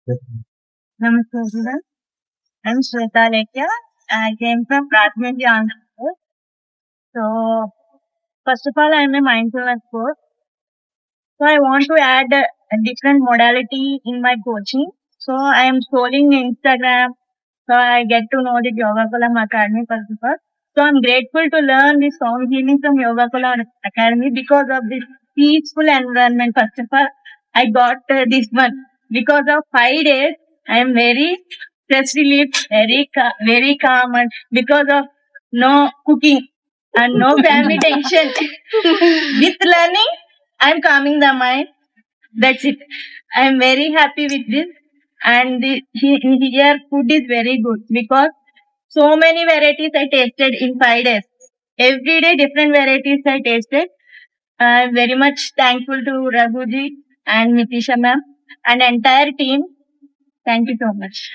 Namaste, everyone. I'm Shweta Lekya. I came from Rajahmundry, Andhra Pradesh. So, first of all, I'm a mindfulness coach. So, I want to add a different modality in my coaching. So, I am scrolling Instagram. So, I get to know the Yoga Kulam Academy first of all. So, I'm grateful to learn this sound healing from Yoga Kulam Academy because of this peaceful environment. First of all, I got this one because of 5 days. I am very stress relieved, very calm, and because of no cooking and no family tension. With learning, I'm calming the mind. That's it. I'm very happy with this. And here food is very good because so many varieties I tasted in 5 days. Every day different varieties I tasted. I'm very much thankful to Raghuji and Nitisha ma'am and entire team. Thank you so much.